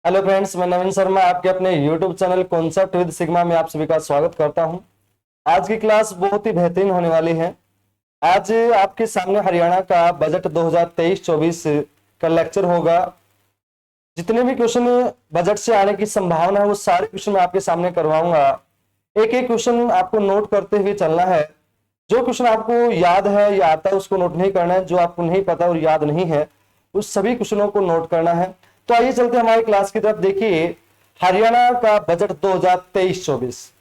Hello friends, मैं नवीन शर्मा आपके अपने YouTube channel concept with sigma में आप सभी का स्वागत करता हूं। आज की क्लास बहुत ही बेहतरीन होने वाली है। आज आपके सामने हरियाणा का बजट 2023-24 का लेक्चर होगा। जितने भी क्वेश्चन बजट से आने की संभावना है वो सारे क्वेश्चन मैं आपके सामने करवाऊंगा। एक एक क्वेश्चन आपको नोट करते हुए चलना है। जो क्वेश्चन आपको याद है या आता है उसको नोट नहीं करना है, जो आपको नहीं पता और याद नहीं है उस सभी क्वेश्चनों को नोट करना है। तो आइए चलते हैं हमारी क्लास की तरफ। देखिए, हरियाणा का बजट 2023-24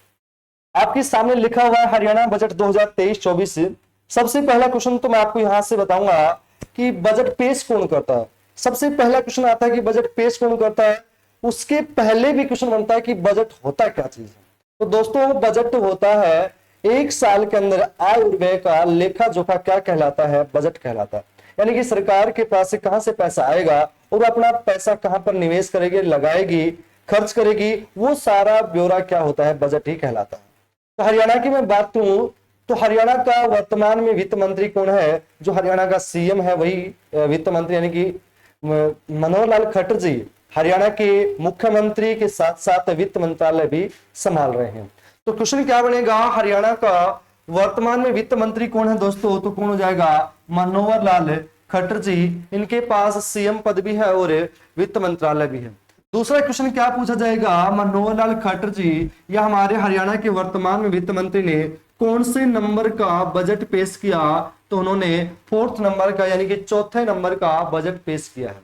आपके सामने लिखा हुआ है। हरियाणा बजट 2023-24। सबसे पहला क्वेश्चन तो मैं आपको यहां से बताऊंगा कि बजट पेश कौन करता है। सबसे पहला क्वेश्चन आता है कि बजट पेश कौन करता है। उसके पहले भी क्वेश्चन बनता है कि बजट होता क्या चीज है। तो दोस्तों, बजट होता है एक साल के अंदर आय और व्यय का लेखा जोखा। क्या कहलाता है? बजट कहलाता है। यानी कि सरकार के पास से कहां से पैसा आएगा और अपना पैसा कहां पर निवेश करेगी, लगाएगी, खर्च करेगी, वो सारा ब्यौरा क्या होता है? बजट ही कहलाता है। तो हरियाणा की मैं बात करूं तो हरियाणा का वर्तमान में वित्त मंत्री कौन है? जो हरियाणा का सीएम है वही वित्त मंत्री यानी कि मनोहर लाल खट्टर जी हरियाणा के मुख्यमंत्री के साथ साथ वित्त मंत्रालय भी संभाल रहे हैं। तो क्वेश्चन क्या बनेगा? हरियाणा का वर्तमान में वित्त मंत्री कौन है दोस्तों? तो कौन हो जाएगा? मनोहर लाल खट्टर जी। इनके पास सीएम पद भी है और वित्त मंत्रालय भी है। दूसरा क्वेश्चन क्या पूछा जाएगा? मनोहर लाल खट्टर जी या हमारे हरियाणा के वर्तमान में वित्त मंत्री ने कौन से नंबर का बजट पेश किया? तो उन्होंने 4th नंबर का यानी कि चौथे नंबर का बजट पेश किया है।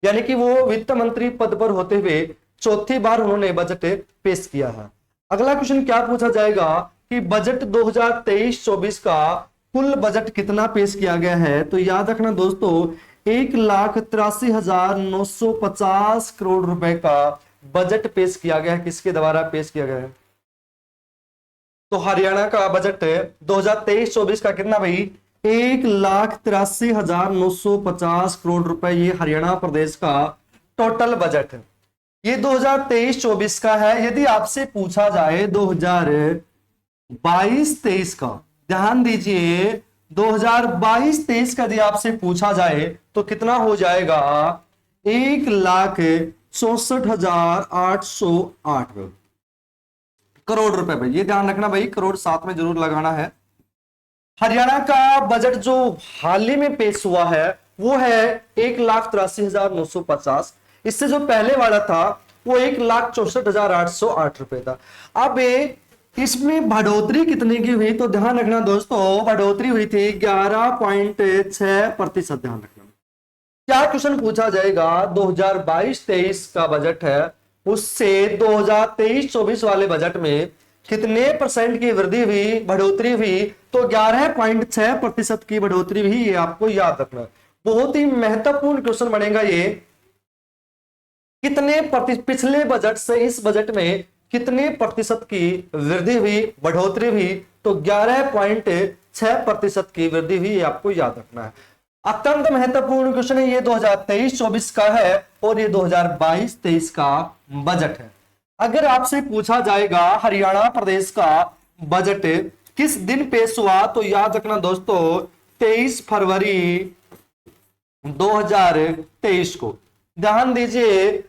यानी कि वो वित्त मंत्री पद पर होते हुए चौथी बार उन्होंने बजट पेश किया है। अगला क्वेश्चन क्या पूछा जाएगा कि बजट 2023-24 का कुल बजट कितना पेश किया गया है? तो याद रखना दोस्तों, 1,83,950 करोड़ रुपए का बजट पेश किया गया है। किसके द्वारा पेश किया गया है? तो हरियाणा का बजट 2023-24 का कितना भाई? 1,83,950 करोड़ रुपए। ये हरियाणा प्रदेश का टोटल बजट है। ये 2023-24 का है। यदि आपसे पूछा जाए 2022-23 का, ध्यान दीजिए, 2022-23 का यदि आपसे पूछा जाए तो कितना हो जाएगा? 1,64,808 करोड़ रुपए भाई। ये ध्यान रखना भाई, करोड़ साथ में जरूर लगाना है। हरियाणा का बजट जो हाल ही में पेश हुआ है वो है 1,83,950। इससे जो पहले वाला था वो 1,64,808 रुपए था। अब इसमें बढ़ोतरी कितने की हुई? तो ध्यान रखना दोस्तों, बढ़ोतरी हुई थी 11.6%। ध्यान रखना। क्या क्वेश्चन पूछा जाएगा? 2022-23 का बजट है, उससे 2023-24 वाले बजट में कितने परसेंट की वृद्धि हुई, बढ़ोतरी हुई? तो 11.6% की बढ़ोतरी हुई। ये आपको याद रखना, बहुत ही महत्वपूर्ण क्वेश्चन बनेगा ये। कितने पिछले बजट से इस बजट में कितने प्रतिशत की वृद्धि हुई, बढ़ोतरी हुई? तो 11.6% की वृद्धि हुई। ये आपको याद रखना है। अत्यंत महत्वपूर्ण क्वेश्चन है ये। 2023-24 का है और ये 2022-23 का बजट है। अगर आपसे पूछा जाएगा हरियाणा प्रदेश का बजट किस दिन पेश हुआ? तो याद रखना दोस्तों, 23 फरवरी 2023 को। ध्यान दीजिए,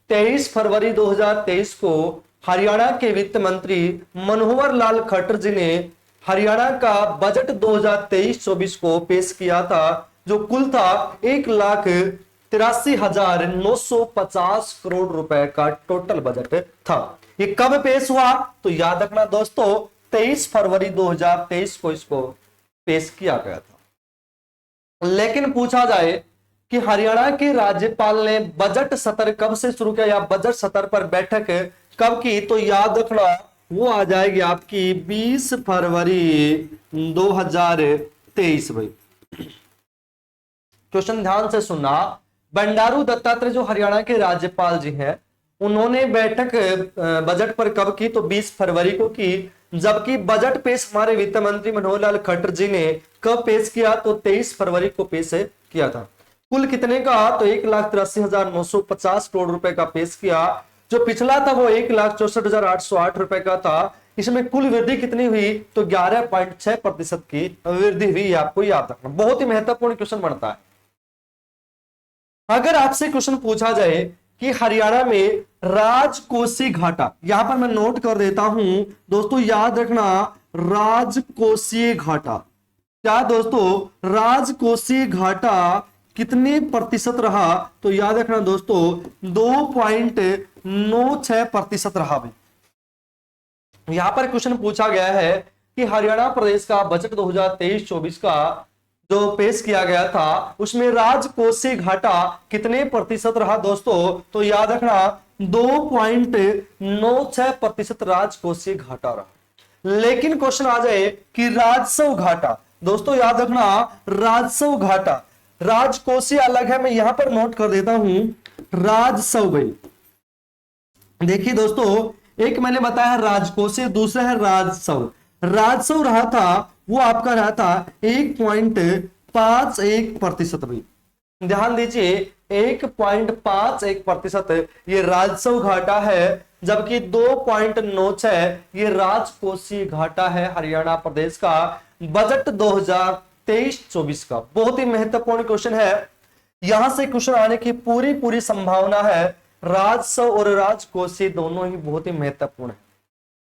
23 फरवरी 2023 को हरियाणा के वित्त मंत्री मनोहर लाल खट्टर जी ने हरियाणा का बजट 2023-24 को पेश किया था, जो कुल था 1,83,950 करोड़ रुपए का टोटल बजट था। ये कब पेश हुआ? तो याद रखना दोस्तों, 23 फरवरी 2023 को इसको पेश किया गया था। लेकिन पूछा जाए कि हरियाणा के राज्यपाल ने बजट सत्र कब से शुरू किया या बजट सत्र पर बैठक कब की? तो याद रखना, वो आ जाएगी आपकी 20 फरवरी 2023 भाई। क्वेश्चन ध्यान से सुनना। बंडारू दत्तात्रेय जो हरियाणा के राज्यपाल जी हैं, उन्होंने बैठक बजट पर कब की? तो 20 फरवरी को की। जबकि बजट पेश हमारे वित्त मंत्री मनोहर लाल खट्टर जी ने कब पेश किया? तो 23 फरवरी को पेश किया था। कुल कितने का? तो 1,83,950 करोड़ रुपए का पेश किया। जो पिछला था वो 1,64,808 रुपए का था। इसमें कुल वृद्धि कितनी हुई? तो 11.6% की वृद्धि हुई। आपको याद रखना, बहुत ही महत्वपूर्ण क्वेश्चन बनता है। अगर आपसे क्वेश्चन पूछा जाए कि हरियाणा में राजकोषीय घाटा, यहां पर मैं नोट कर देता हूं दोस्तों, याद रखना राजकोषीय घाटा। क्या दोस्तों राजकोषीय घाटा कितने प्रतिशत रहा? तो याद रखना दोस्तों 2.96% रहा भाई। यहां पर क्वेश्चन पूछा गया है कि हरियाणा प्रदेश का बजट 2023-24 का जो पेश किया गया था उसमें राजकोषीय घाटा कितने प्रतिशत रहा दोस्तों? तो याद रखना 2.96% राजकोषीय घाटा रहा। लेकिन क्वेश्चन आ जाए कि राजस्व घाटा, दोस्तों याद रखना राजस्व घाटा, राजकोषीय अलग है, मैं यहां पर नोट कर देता हूं राजस्व भाई। देखिए दोस्तों, एक मैंने बताया राजकोषीय, दूसरा है राजस्व। राजस्व रहा था वो आपका रहा था 1.51% भाई। ध्यान दीजिए 1.51% ये राजस्व घाटा है, जबकि 2.96 ये राजकोषीय घाटा है हरियाणा प्रदेश का बजट 2023-24 का। बहुत ही महत्वपूर्ण क्वेश्चन है, यहां से क्वेश्चन आने की पूरी संभावना है। राजस्व और राजकोषीय दोनों ही बहुत ही महत्वपूर्ण है।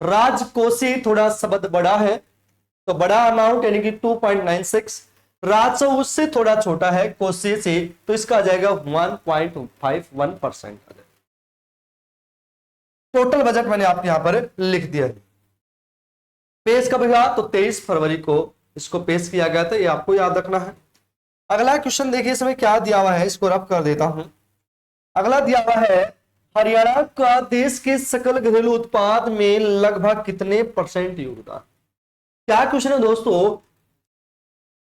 राजकोषीय थोड़ा शब्द बड़ा है, तो बड़ा अमाउंट यानी कि 2.96, राजस्व उससे थोड़ा छोटा है कोषीय से, तो इसका आ जाएगा 1.51%। टोटल बजट मैंने आपके यहां पर लिख दिया है। पेश कब हुआ? तो 23 फरवरी को इसको पेश किया गया था, ये आपको याद रखना है। अगला क्वेश्चन देखिए, इसमें क्या दिया हुआ है, इसको रफ कर देता हूं। अगला दिया हुआ है हरियाणा का देश के सकल घरेलू उत्पाद में लगभग कितने % योगदान? क्या क्वेश्चन है दोस्तों,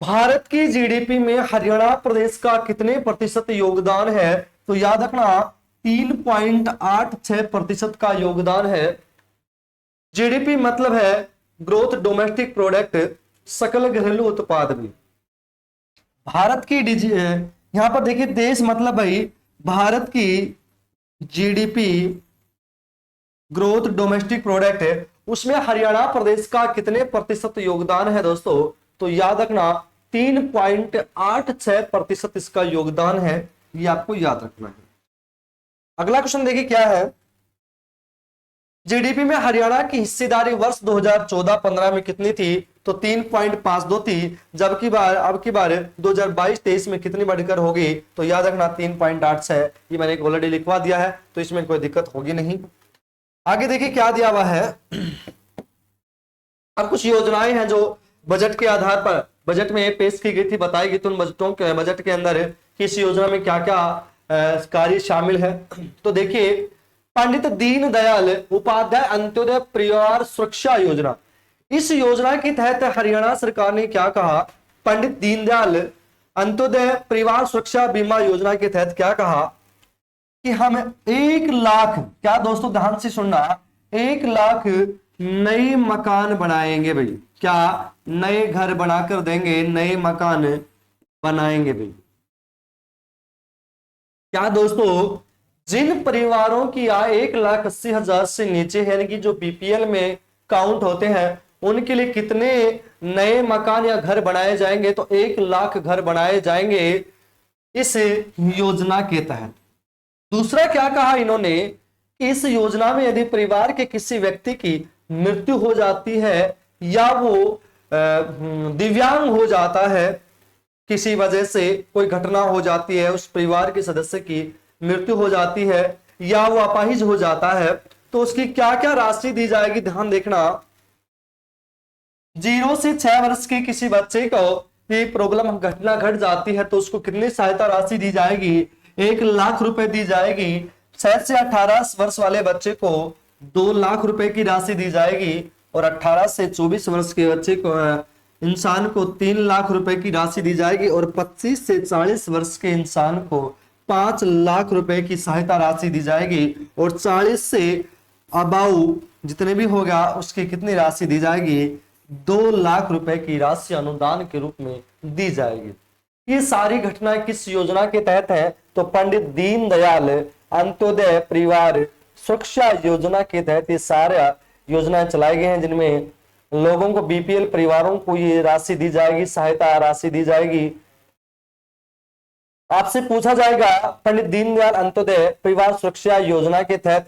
भारत की जीडीपी में हरियाणा प्रदेश का कितने प्रतिशत योगदान है? तो याद रखना 3.86% का योगदान है। जीडीपी मतलब है ग्रोथ डोमेस्टिक प्रोडक्ट, सकल घरेलू उत्पाद भी। भारत की यहां पर देखिए देश मतलब भाई भारत की जीडीपी ग्रोथ डोमेस्टिक प्रोडक्ट है, उसमें हरियाणा प्रदेश का कितने प्रतिशत योगदान है दोस्तों? तो याद रखना 3.86% इसका योगदान है, ये आपको याद रखना है। अगला क्वेश्चन देखिए क्या है, जीडीपी में हरियाणा की हिस्सेदारी वर्ष 2014-15 में कितनी थी? तो 3.52 थी, जबकि अब की बार 2022-23 में कितनी बढ़कर होगी? तो याद रखना 3.86। ये मैंने ऑलरेडी लिखवा दिया है, तो इसमें कोई दिक्कत होगी नहीं। आगे देखिए क्या दिया हुआ है। अब कुछ योजनाएं हैं जो बजट के आधार पर बजट में पेश की गई थी, बताई गई थी उन बजटों के बजट के अंदर कि इस योजना में क्या क्या कार्य शामिल है। तो देखिए पंडित दीनदयाल उपाध्याय अंत्योदय परिवार सुरक्षा योजना, इस योजना के तहत हरियाणा सरकार ने क्या कहा? पंडित दीनदयाल अंत्योदय परिवार सुरक्षा बीमा योजना के तहत क्या कहा कि हम 1 लाख, क्या दोस्तों ध्यान से सुनना, 1 लाख नए मकान बनाएंगे भाई। क्या? नए घर बनाकर देंगे, नए मकान बनाएंगे भाई। क्या दोस्तों जिन परिवारों की आय 1,80,000 से नीचे है, यानी कि जो बीपीएल में काउंट होते हैं, उनके लिए कितने नए मकान या घर बनाए जाएंगे? तो 1 लाख घर बनाए जाएंगे इस योजना के तहत। दूसरा क्या कहा इन्होंने, इस योजना में यदि परिवार के किसी व्यक्ति की मृत्यु हो जाती है या वो दिव्यांग हो जाता है, किसी वजह से कोई घटना हो जाती है, उस परिवार के सदस्य की मृत्यु हो जाती है या वो अपाहिज हो जाता है, तो उसकी क्या क्या राशि दी जाएगी? ध्यान देखना, 0 से 6 वर्ष के किसी बच्चे को ये प्रॉब्लम घटना घट जाती है तो उसको कितनी सहायता राशि दी जाएगी? 1 लाख रुपए दी जाएगी। 6 से 18 वर्ष वाले बच्चे को 2 लाख रुपए की राशि दी जाएगी और 18 से 24 वर्ष के बच्चे को इंसान को 3 लाख रुपए की राशि दी जाएगी और 25 से 40 वर्ष के इंसान को 5 लाख रुपए की सहायता राशि दी जाएगी और 40 से अबाउ जितने भी होगा उसकी कितनी राशि दी जाएगी? 2 लाख रुपए की राशि अनुदान के रूप में दी जाएगी। ये सारी घटनाएं किस योजना के तहत है? तो पंडित दीनदयाल अंत्योदय परिवार सुरक्षा योजना के तहत ये सारा योजनाएं चलाई गई हैं, जिनमें लोगों को बीपीएल परिवारों को ये राशि दी जाएगी, सहायता राशि दी जाएगी। आपसे पूछा जाएगा पंडित दीनदयाल अंत्योदय परिवार सुरक्षा योजना के तहत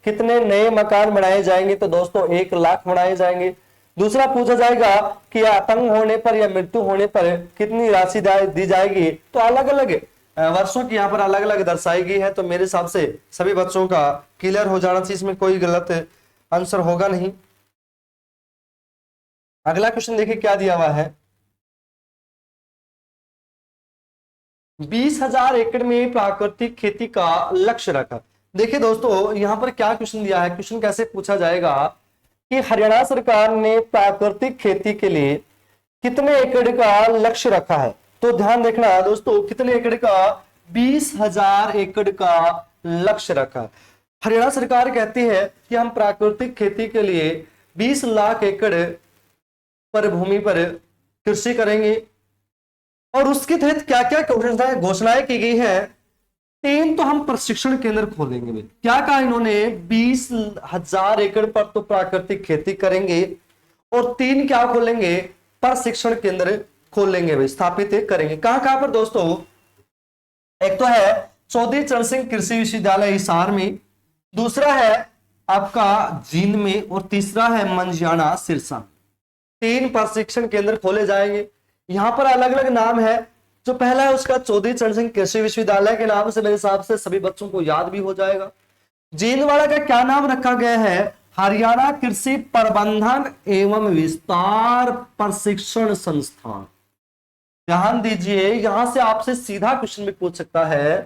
कितने नए मकान बनाए जाएंगे, तो दोस्तों 1 लाख बनाए जाएंगे। दूसरा पूछा जाएगा कि अपंग होने पर या मृत्यु होने पर कितनी राशि दी जाएगी, तो अलग अलग वर्षों की यहाँ पर अलग अलग दर्शाई गई है। तो मेरे हिसाब से सभी बच्चों का क्लियर हो जाना चाहिए, इसमें कोई गलत आंसर होगा नहीं। अगला क्वेश्चन देखिए क्या दिया हुआ है, 20,000 एकड़ में प्राकृतिक खेती का लक्ष्य रखा। देखिए दोस्तों यहां पर क्या क्वेश्चन दिया है, क्वेश्चन कैसे पूछा जाएगा कि हरियाणा सरकार ने प्राकृतिक खेती के लिए कितने एकड़ का लक्ष्य रखा है। तो ध्यान देखना दोस्तों, कितने एकड़ का, 20,000 एकड़ का लक्ष्य रखा। हरियाणा सरकार कहती है कि हम प्राकृतिक खेती के लिए 20 लाख एकड़ पर भूमि पर कृषि करेंगे, और उसके तहत क्या क्या घोषणाएं की गई है। 3 तो हम प्रशिक्षण केंद्र खोलेंगे भाई, क्या कहा इन्होंने, 20,000 एकड़ पर तो प्राकृतिक खेती करेंगे, और 3 क्या खोलेंगे, प्रशिक्षण केंद्र खोलेंगे भाई, स्थापित करेंगे। कहां पर दोस्तों, एक तो है चौधरी चरण सिंह कृषि विश्वविद्यालय हिसार में, दूसरा है आपका जींद में, और तीसरा है मंझियाना सिरसा। 3 प्रशिक्षण केंद्र खोले जाएंगे। यहां पर अलग अलग नाम है, जो पहला है उसका चौधरी चरण सिंह कृषि विश्वविद्यालय के नाम से मेरे हिसाब से सभी बच्चों को याद भी हो जाएगा। जींदवाड़ा का क्या नाम रखा गया है, हरियाणा कृषि प्रबंधन एवं विस्तार प्रशिक्षण संस्थान। ध्यान दीजिए, यहां से आपसे सीधा क्वेश्चन भी पूछ सकता है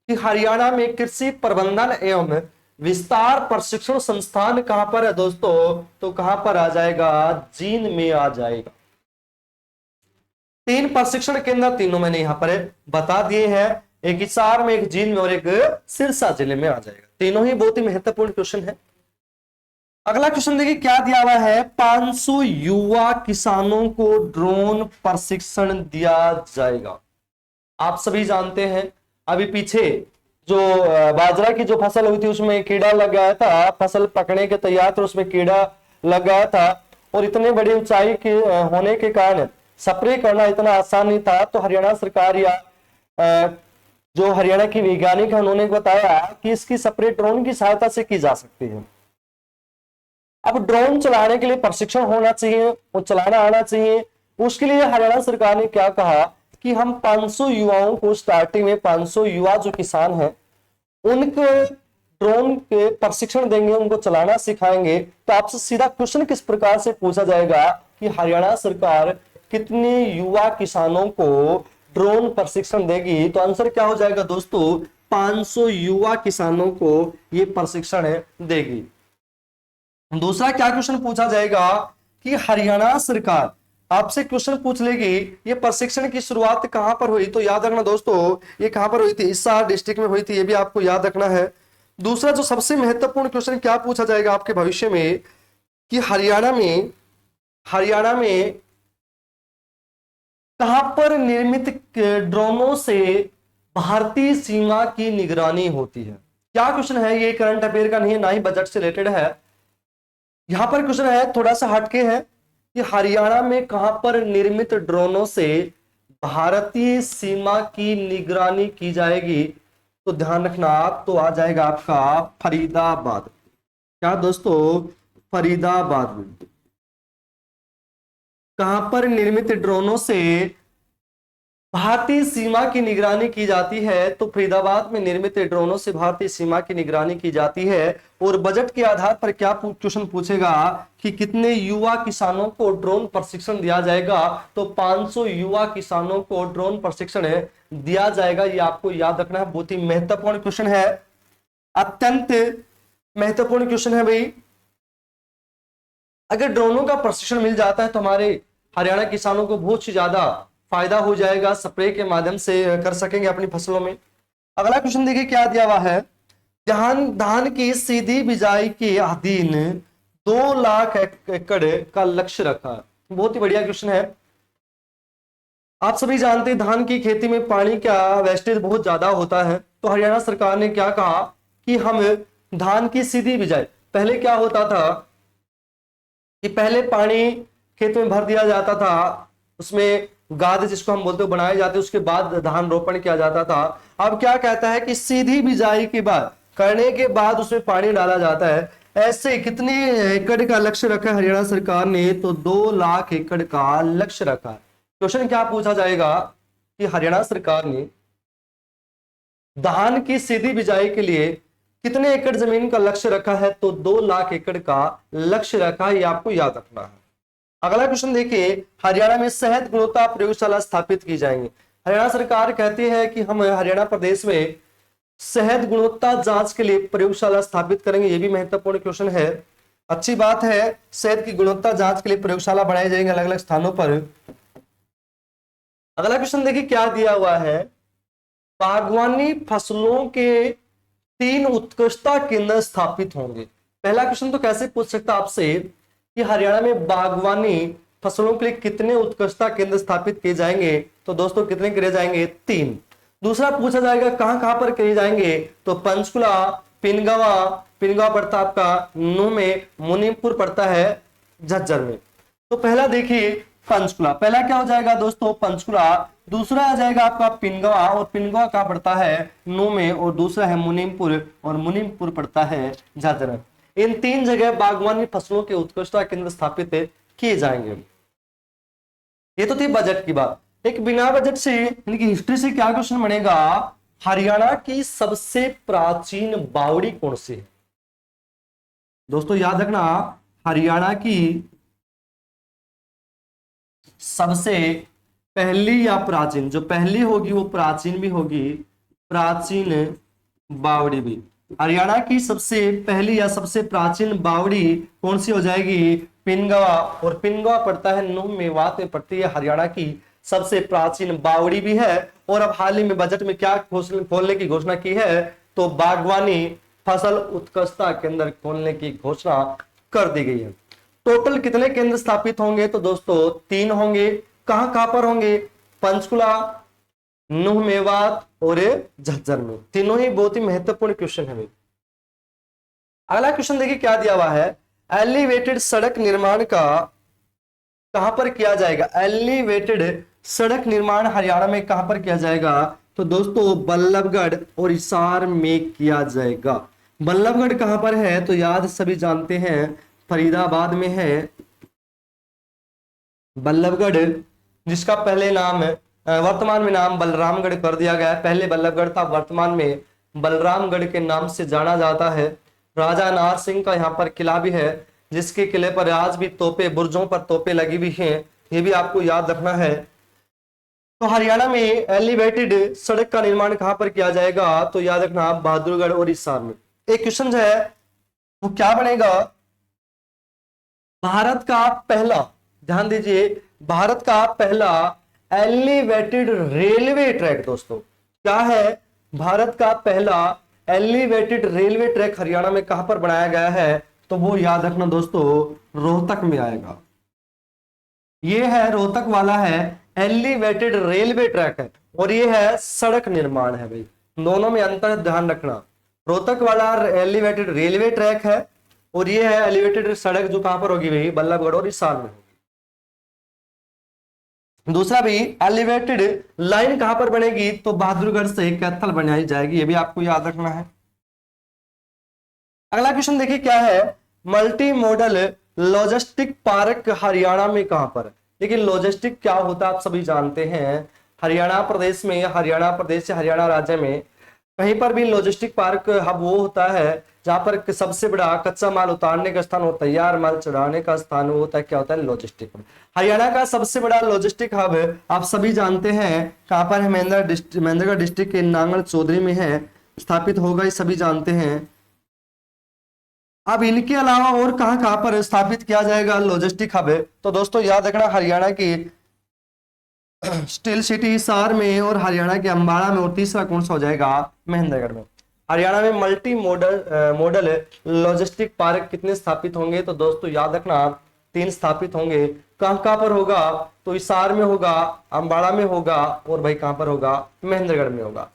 कि हरियाणा में कृषि प्रबंधन एवं विस्तार प्रशिक्षण संस्थान कहां पर है दोस्तों, तो कहां पर आ जाएगा, जींद में आ जाएगा। 3 प्रशिक्षण केंद्र तीनों मैंने यहां पर बता दिए हैं, एक हिसार में, एक जींद में और एक सिरसा जिले में आ जाएगा। तीनों ही बहुत ही महत्वपूर्ण क्वेश्चन है। अगला क्वेश्चन देखिए क्या दिया हुआ है, 500 युवा किसानों को ड्रोन प्रशिक्षण दिया जाएगा। आप सभी जानते हैं अभी पीछे जो बाजरा की जो फसल हुई थी उसमें कीड़ा लग गया था, फसल पकने के तैयार थे उसमें कीड़ा लग गया था, और इतने बड़ी ऊंचाई के होने के कारण स्प्रे करना इतना आसान नहीं था। तो हरियाणा सरकार या जो हरियाणा की वैज्ञानिक है उन्होंने बताया कि इसकी स्प्रे ड्रोन की सहायता से की जा सकती है। अब ड्रोन चलाने के लिए प्रशिक्षण होना चाहिए और चलाना आना चाहिए। उसके लिए हरियाणा सरकार ने क्या कहा कि हम 500 युवाओं को स्टार्टिंग में 500 युवा जो किसान हैं उनको ड्रोन के प्रशिक्षण देंगे, उनको चलाना सिखाएंगे। तो आपसे सीधा क्वेश्चन किस प्रकार से पूछा जाएगा कि हरियाणा सरकार कितने युवा किसानों को ड्रोन प्रशिक्षण देगी, तो आंसर क्या हो जाएगा दोस्तों, 500 युवा किसानों को ये प्रशिक्षण देगी। दूसरा क्या क्वेश्चन पूछा जाएगा कि हरियाणा सरकार आपसे क्वेश्चन पूछ लेगी ये प्रशिक्षण की शुरुआत कहां पर हुई, तो याद रखना दोस्तों ये कहां पर हुई थी, हिसार डिस्ट्रिक्ट में हुई थी, ये भी आपको याद रखना है। दूसरा जो सबसे महत्वपूर्ण क्वेश्चन क्या पूछा जाएगा आपके भविष्य में कि हरियाणा में कहां पर निर्मित ड्रोनों से भारतीय सीमा की निगरानी होती है। क्या क्वेश्चन है, ये करंट अफेयर का नहीं है, ना ही बजट से रिलेटेड है। यहां पर क्वेश्चन है थोड़ा सा हटके है कि हरियाणा में कहां पर निर्मित ड्रोनों से भारतीय सीमा की निगरानी की जाएगी, तो ध्यान रखना तो आ जाएगा आपका फरीदाबाद। क्या दोस्तों, फरीदाबाद में कहां पर निर्मित ड्रोनों से भारतीय सीमा की निगरानी की जाती है, तो फरीदाबाद में निर्मित ड्रोनों से भारतीय सीमा की निगरानी की जाती है। और बजट के आधार पर क्या क्वेश्चन पूछेगा कि कितने युवा किसानों को ड्रोन प्रशिक्षण दिया जाएगा, तो 500 युवा किसानों को ड्रोन प्रशिक्षण दिया जाएगा। ये आपको याद रखना है, बहुत ही महत्वपूर्ण क्वेश्चन है, अत्यंत महत्वपूर्ण क्वेश्चन है भाई। अगर ड्रोनों का प्रशिक्षण मिल जाता है तो हमारे हरियाणा किसानों को बहुत ही ज्यादा फायदा हो जाएगा, स्प्रे के माध्यम से कर सकेंगे अपनी फसलों में। अगला क्वेश्चन देखिए क्या दिया हुआ है, धान की सीधी बिजाई के अधीन 2 लाख एकड़ का लक्ष्य रखा। बहुत ही बढ़िया क्वेश्चन है। आप सभी जानते हैं धान की खेती में पानी का वेस्टेज बहुत ज्यादा होता है, तो हरियाणा सरकार ने क्या कहा कि हम धान की सीधी बिजाई, पहले क्या होता था कि पहले पानी खेत में भर दिया जाता था, उसमें गाद जिसको हम बोलते हो बनाए जाते, उसके बाद धान रोपण किया जाता था। अब क्या कहता है कि सीधी बिजाई के बाद करने के बाद उसमें पानी डाला जाता है। ऐसे कितने एकड़ का लक्ष्य रखा है हरियाणा सरकार ने? तो 2 लाख एकड़ का लक्ष्य रखा है। क्वेश्चन क्या पूछा जाएगा कि हरियाणा सरकार ने धान की सीधी बिजाई के लिए कितने एकड़ जमीन का लक्ष्य रखा है? तो 2 लाख एकड़ का लक्ष्य रखा है, ये आपको याद रखना है। अगला क्वेश्चन देखिए, हरियाणा में शहद गुणवत्ता प्रयोगशाला स्थापित की जाएंगी। हरियाणा सरकार कहती है कि हम हरियाणा प्रदेश में शहद गुणवत्ता जांच के लिए प्रयोगशाला स्थापित करेंगे। यह भी महत्वपूर्ण क्वेश्चन है, अच्छी बात है। शहद की गुणवत्ता जांच के लिए प्रयोगशाला बनाई जाएंगे अलग अलग स्थानों पर। अगला क्वेश्चन देखिए क्या दिया हुआ है, बागवानी फसलों के 3 उत्कृष्टता केंद्र स्थापित होंगे। पहला क्वेश्चन तो कैसे पूछ सकता आपसे कि हरियाणा में बागवानी फसलों के लिए कितने उत्कृष्टता केंद्र स्थापित किए जाएंगे? तो दोस्तों कितने किए जाएंगे? 3। दूसरा पूछा जाएगा कहां कहां पर किए जाएंगे? तो पंचकुला, पिनगवा, पिनगवा पड़ता आपका नूह में, मुनीमपुर पड़ता है झज्जर में। तो पहला देखिए पंचकुला, पहला क्या हो जाएगा दोस्तों? पंचकुला। दूसरा आ जाएगा आपका पिनगवा, और पिनगवा कहां पड़ता है? नूह में, और दूसरा है मुनीमपुर, और मुनीमपुर पड़ता है झज्जर में। इन 3 जगह बागवानी फसलों के उत्कृष्टता केंद्र स्थापित किए जाएंगे। ये तो थी बजट की बात। एक बिना बजट से यानी कि हिस्ट्री से क्या क्वेश्चन बनेगा, हरियाणा की सबसे प्राचीन बावड़ी कौन सी है? दोस्तों याद रखना, हरियाणा की सबसे पहली या प्राचीन, जो पहली होगी वो प्राचीन भी होगी, प्राचीन बावड़ी भी। हरियाणा की सबसे पहली या सबसे प्राचीन बावड़ी कौन सी हो जाएगी? पिनगवा, और पिनगवा पड़ता है नूह मेवात में पड़ती है। हरियाणा की सबसे प्राचीन बावड़ी भी है। और अब हाल ही में बजट में क्या खोलने की घोषणा की है? तो बागवानी फसल उत्कृष्टता केंद्र खोलने की घोषणा कर दी गई है। टोटल कितने केंद्र स्थापित होंगे? तो दोस्तों 3 होंगे। कहां कहां पर होंगे? पंचकुला, नूह मेवात और झज्जर में। तीनों ही बहुत ही महत्वपूर्ण क्वेश्चन है। अगला क्वेश्चन देखिए क्या दिया हुआ है, एलिवेटेड सड़क निर्माण का कहां पर किया जाएगा? एलिवेटेड सड़क निर्माण हरियाणा में कहां पर किया जाएगा? तो दोस्तों बल्लभगढ़ और हिसार में किया जाएगा। बल्लभगढ़ कहां पर है? तो याद सभी जानते हैं फरीदाबाद में है बल्लभगढ़, जिसका पहले नाम वर्तमान में नाम बलरामगढ़ कर दिया गया है। पहले बल्लभगढ़ था, वर्तमान में बलरामगढ़ के नाम से जाना जाता है। राजा नार सिंह का यहाँ पर किला भी है, जिसके किले पर आज भी तोपे, बुर्जों पर तोपे लगी हुई हैं, ये भी आपको याद रखना है। तो हरियाणा में एलिवेटेड सड़क का निर्माण कहां पर किया जाएगा? तो याद रखना बहादुरगढ़ और हिसार में। एक क्वेश्चन जो है वो क्या बनेगा, भारत का पहला, ध्यान दीजिए, भारत का पहला एलिवेटेड रेलवे ट्रैक। दोस्तों क्या है? भारत का पहला एलिवेटेड रेलवे ट्रैक हरियाणा में कहां पर बनाया गया है? तो वो याद रखना दोस्तों रोहतक में आएगा। ये है रोहतक वाला है एलिवेटेड रेलवे ट्रैक है, और ये है सड़क निर्माण है भाई, दोनों में अंतर ध्यान रखना। रोहतक वाला एलिवेटेड रेलवे ट्रैक है, और ये है एलिवेटेड सड़क जो कहां पर होगी भाई? बल्लभगढ़ और हिसार में होगी। दूसरा भी एलिवेटेड लाइन कहां पर बनेगी? तो बहादुरगढ़ से कैथल बनाई जाएगी, ये भी आपको याद रखना है। अगला क्वेश्चन देखिए क्या है, multi modal logistic park Haryana में कहां पर? लेकिन लॉजिस्टिक क्या होता है आप सभी जानते हैं। हरियाणा प्रदेश में, हरियाणा प्रदेश या हरियाणा राज्य में कहीं पर भी लॉजिस्टिक पार्क हब वो होता है जहां पर सबसे बड़ा कच्चा माल उतारने का स्थान और तैयार माल चढ़ाने का स्थान होता है, क्या होता है? Logistic hub. हरियाणा का सबसे बड़ा लॉजिस्टिक हब आप सभी जानते हैं कहां पर है? महेंद्रगढ़ डिस्ट्रिक्ट के नांगल चौधरी में है, स्थापित होगा, ये सभी जानते हैं। अब इनके अलावा और कहां कहां पर स्थापित किया जाएगा लॉजिस्टिक हब? तो दोस्तों याद रखना हरियाणा की स्टील सिटी हिसार में, और हरियाणा के अंबाला में, और तीसरा कौन सा हो जाएगा? महेंद्रगढ़ में। हरियाणा में मल्टी मॉडल लॉजिस्टिक पार्क कितने स्थापित होंगे? तो दोस्तों याद रखना 3 स्थापित होंगे। कहां कहां पर होगा? तो हिसार में होगा, अंबाला में होगा, और भाई कहां पर होगा? महेंद्रगढ़ में होगा।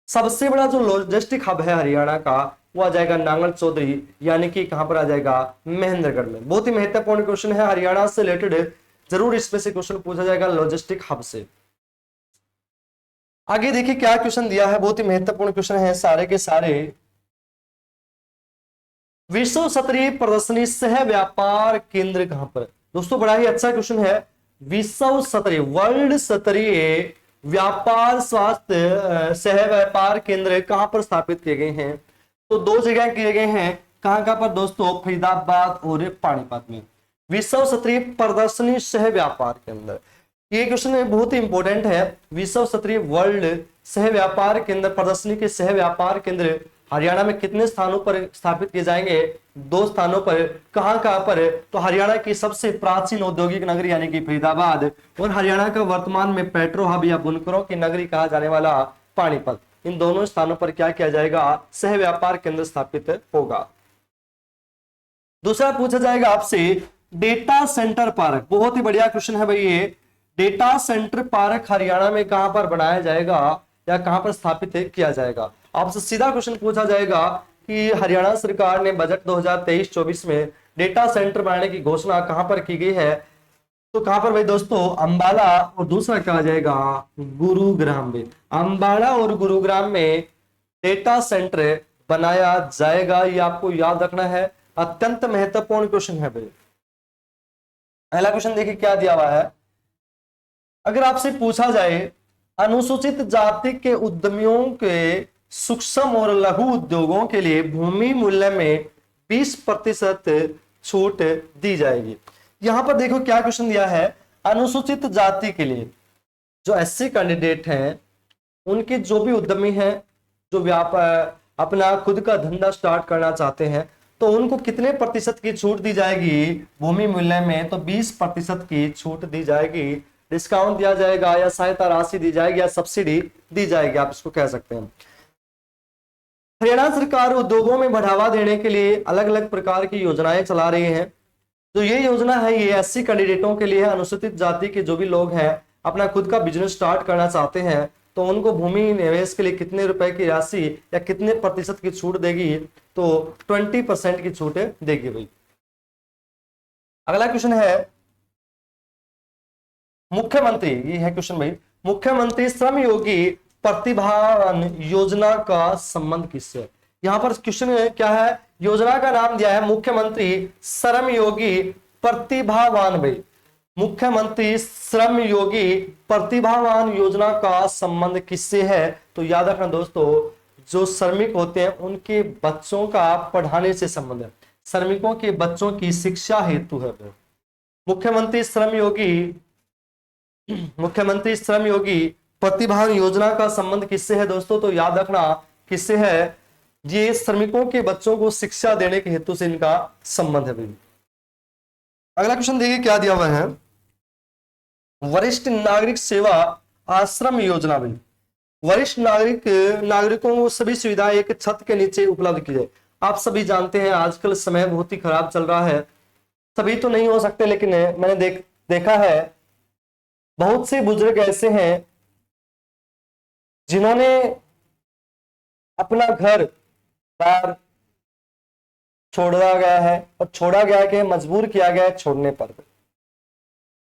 सबसे बड़ा जो लॉजिस्टिक हब है हरियाणा का वो आ जाएगा नांगल चौधरी, यानी कि कहां पर आ जाएगा? महेंद्रगढ़ में। बहुत ही महत्वपूर्ण क्वेश्चन है हरियाणा से रिलेटेड, जरूर इसमें से क्वेश्चन पूछा जाएगा लॉजिस्टिक हब से। आगे देखिए क्या क्वेश्चन दिया है, बहुत ही महत्वपूर्ण क्वेश्चन है सारे के सारे। विश्व स्तरीय प्रदर्शनी सह व्यापार केंद्र कहां पर? दोस्तों बड़ा ही अच्छा क्वेश्चन है। विश्व स्तरीय वर्ल्ड स्तरीय व्यापार स्वास्थ्य सह व्यापार केंद्र कहां पर स्थापित किए गए हैं? तो दो जगह किए गए हैं। कहां कहां पर दोस्तों? फरीदाबाद और पानीपत में। विश्व स्तरीय प्रदर्शनी सह व्यापार केंद्र, ये क्वेश्चन बहुत ही इंपॉर्टेंट है। विश्व स्तरीय वर्ल्ड सह व्यापार केंद्र प्रदर्शनी के सह व्यापार केंद्र हरियाणा में कितने स्थानों पर स्थापित किए जाएंगे? 2 स्थानों पर। कहां कहां पर? तो हरियाणा की सबसे प्राचीन औद्योगिक नगरी यानी कि फरीदाबाद, और हरियाणा का वर्तमान में पेट्रो हब या बुनकरों की नगरी कहा जाने वाला पानीपत। इन दोनों स्थानों पर क्या किया जाएगा? सह व्यापार केंद्र स्थापित होगा। दूसरा पूछा जाएगा आपसे डेटा सेंटर पार्क, बहुत ही बढ़िया क्वेश्चन है भाई ये। डेटा सेंटर पार्क हरियाणा में कहां पर बनाया जाएगा या कहां पर स्थापित किया जाएगा? आपसे सीधा क्वेश्चन पूछा जाएगा कि हरियाणा सरकार ने बजट 2023-24 में डेटा सेंटर बनाने की घोषणा कहां पर की गई है? तो कहां पर भाई दोस्तों? अंबाला और दूसरा कहा जाएगा गुरुग्राम में। अंबाला और गुरुग्राम में डेटा सेंटर बनाया जाएगा, ये आपको याद रखना है। अत्यंत महत्वपूर्ण क्वेश्चन है भाई। पहला क्वेश्चन देखिए क्या दिया हुआ है। अगर आपसे पूछा जाए अनुसूचित जाति के उद्यमियों के सूक्ष्म और लघु उद्योगों के लिए भूमि मूल्य में 20% छूट दी जाएगी। यहां पर देखो क्या क्वेश्चन दिया है। अनुसूचित जाति के लिए जो एससी कैंडिडेट हैं, उनके जो भी उद्यमी हैं, जो व्यापार अपना खुद का धंधा स्टार्ट करना चाहते हैं, तो उनको कितने प्रतिशत की छूट दी जाएगी भूमि मूल्य में? तो 20% की छूट दी जाएगी। डिस्काउंट दिया जाएगा या सहायता राशि दी जाएगी या सब्सिडी दी जाएगी, आप इसको कह सकते हैं। हरियाणा सरकार उद्योगों में बढ़ावा देने के लिए अलग अलग प्रकार की योजनाएं चला रही है। तो ये योजना है ये एससी कैंडिडेटों के लिए, अनुसूचित जाति के जो भी लोग हैं अपना खुद का बिजनेस स्टार्ट करना चाहते हैं, तो उनको भूमि निवेश के लिए कितने रुपए की राशि या कितने प्रतिशत की छूट देगी? तो 20% की छूट देगी भाई। अगला क्वेश्चन है मुख्यमंत्री, ये है क्वेश्चन भाई, मुख्यमंत्री श्रम योगी प्रतिभावान योजना का संबंध किससे? यहां पर क्वेश्चन क्या है? योजना का नाम दिया है मुख्यमंत्री श्रम योगी प्रतिभावान भाई। मुख्यमंत्री श्रम योगी प्रतिभावान योजना का संबंध किससे है? तो याद रखना दोस्तों, जो श्रमिक होते हैं उनके बच्चों का पढ़ाने से संबंध है। श्रमिकों के बच्चों की शिक्षा हेतु है। मुख्यमंत्री श्रम योगी प्रतिभावान योजना का संबंध किससे है दोस्तों? तो याद रखना किससे है? ये श्रमिकों के बच्चों को शिक्षा देने के हेतु से इनका संबंध है भाई। अगला क्वेश्चन देखिए क्या दिया हुआ है। वरिष्ठ नागरिक सेवा आश्रम योजना भाई। वरिष्ठ नागरिकों को सभी सुविधाएं एक छत के नीचे उपलब्ध की जाए। आप सभी जानते हैं आजकल समय बहुत ही खराब चल रहा है। सभी तो नहीं हो सकते, लेकिन मैंने देखा है बहुत से बुजुर्ग ऐसे हैं जिन्होंने अपना घर बार छोड़ा गया है, और छोड़ा गया कि मजबूर किया गया है छोड़ने पर।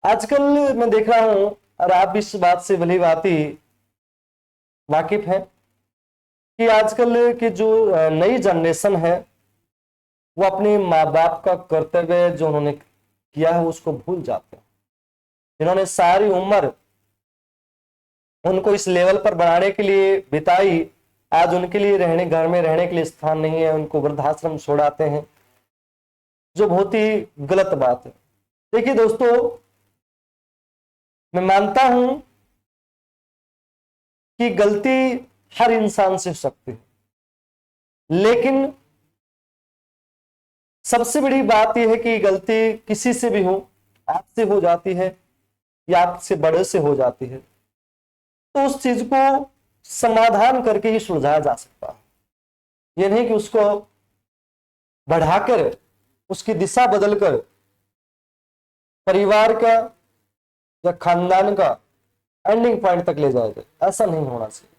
आजकल मैं देख रहा हूं, और आप भी इस बात से भली भांति वाकिफ है कि आजकल की जो नई जनरेशन है वो अपने माँ बाप का कर्तव्य जो उन्होंने किया है उसको भूल जाते हैं। जिन्होंने सारी उम्र उनको इस लेवल पर बनाने के लिए बिताई, आज उनके लिए घर में रहने के लिए स्थान नहीं है, उनको वृद्धाश्रम छोड़ाते हैं, जो बहुत ही गलत बात है। देखिए दोस्तों, मैं मानता हूं कि गलती हर इंसान से हो सकती है, लेकिन सबसे बड़ी बात यह है कि गलती किसी से भी हो, आपसे हो जाती है या आपसे बड़े से हो जाती है, तो उस चीज को समाधान करके ही सुलझाया जा सकता है। यह नहीं कि उसको बढ़ाकर, उसकी दिशा बदलकर परिवार का या खानदान का एंडिंग पॉइंट तक ले जाएगा। ऐसा नहीं होना चाहिए।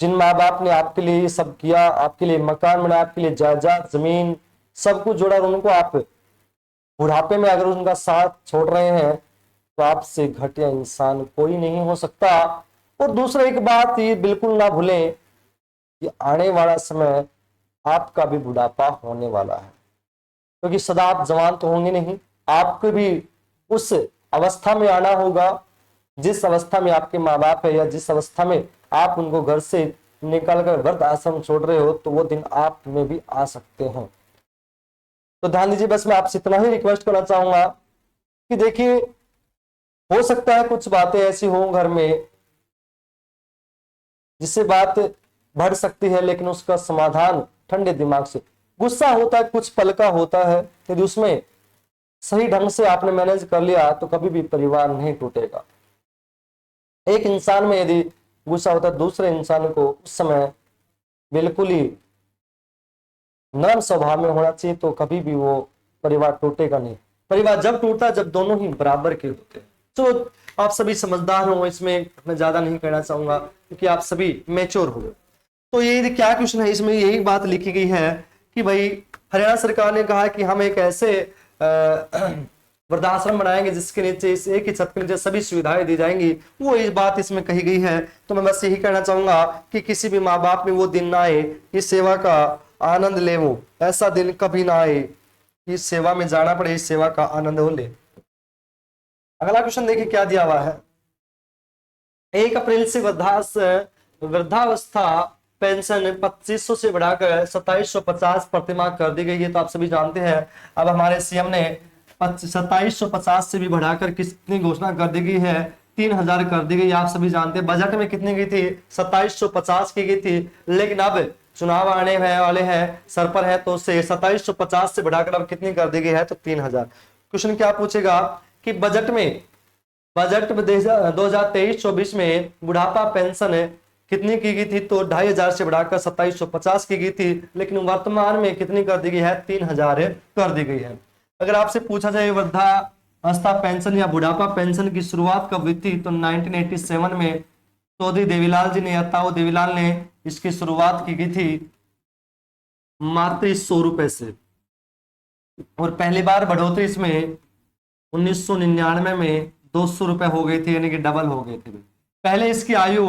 जिन माँ बाप ने आपके लिए ये सब किया, आपके लिए मकान बनाया, आपके लिए जायदाद जमीन सब कुछ जोड़ा, उनको आप बुढ़ापे में अगर उनका साथ छोड़ रहे हैं तो आपसे घटिया इंसान कोई नहीं हो सकता। और दूसरा एक बात ये बिल्कुल ना भूलें कि आने वाला समय आपका भी बुढ़ापा होने वाला है, क्योंकि सदा आप जवान तो होंगे नहीं, आपको भी उस अवस्था में आना होगा जिस अवस्था में आपके माँ बाप है, या जिस अवस्था में आप उनको घर से निकाल कर वृद्ध आश्रम छोड़ रहे हो, तो वो दिन आप में भी आ सकते हैं। तो ध्यान दीजिए, बस मैं आपसे इतना ही रिक्वेस्ट करना चाहूंगा कि देखिए, हो सकता है कुछ बातें ऐसी हो घर में जिससे बात बढ़ सकती है, लेकिन उसका समाधान ठंडे दिमाग से, गुस्सा होता है कुछ पल का होता है, यदि उसमें सही ढंग से आपने मैनेज कर लिया तो कभी भी परिवार नहीं टूटेगा। एक इंसान में यदि गुस्सा होता है, दूसरे इंसान को उस समय बिल्कुल ही नरम स्वभाव में होना चाहिए, तो कभी भी वो परिवार टूटेगा नहीं। परिवार जब टूटता है जब दोनों ही बराबर के होते हैं। तो आप सभी समझदार हो, इसमें मैं ज्यादा नहीं कहना चाहूंगा क्योंकि आप सभी मैच्योर हो। तो ये क्या क्वेश्चन है, इसमें यही बात लिखी गई है कि भाई हरियाणा सरकार ने कहा कि हम एक ऐसे वृद्धाश्रम बनाएंगे जिसके नीचे इस एक ही छत के नीचे सभी सुविधाएं दी जाएंगी। वो इस बात इसमें कही गई है। तो मैं बस यही कहना चाहूंगा कि किसी भी माँ बाप में वो दिन ना आए, इस सेवा का आनंद ले, वो ऐसा दिन कभी ना आए कि सेवा में जाना पड़े, इस सेवा का आनंद हो ले। अगला क्वेश्चन देखिए क्या दिया हुआ है। 1 अप्रैल से वृद्धावस्था पेंशन 2500 से बढ़ाकर 2750 प्रतिमाह कर दी गई है। तो आप सभी जानते हैं अब हमारे सीएम ने 2750 से भी बढ़ाकर कितनी घोषणा कर दी गई है, 3000 कर दी गई। आप सभी जानते हैं बजट में कितनी गई थी, 2750 की गई थी, लेकिन अब चुनाव आने वाले हैं, सर पर है, तो उसे 2750 से बढ़ाकर अब कितनी कर दी गई है, तो 3000। क्वेश्चन क्या पूछेगा कि बजट में 2023-24 में बुढ़ापा पेंशन कितनी की गई थी, तो 2500 से बढ़ाकर 2750 की गई थी, लेकिन वर्तमान में कितनी कर दी गई है, 3000 कर दी गई है। अगर आपसे पूछा जाए वृद्धावस्था पेंशन या बुढ़ापा पेंशन की शुरुआत कब हुई थी, तो 1987 में चौधरी देवीलाल जी ने या ताऊ देवीलाल ने इसकी शुरुआत की गई थी मात्र 100 रुपए से। और पहली बार बढ़ोतरी इसमें 1999 में 200 रुपए हो गई थी, यानी कि डबल हो गई थी। पहले इसकी आयु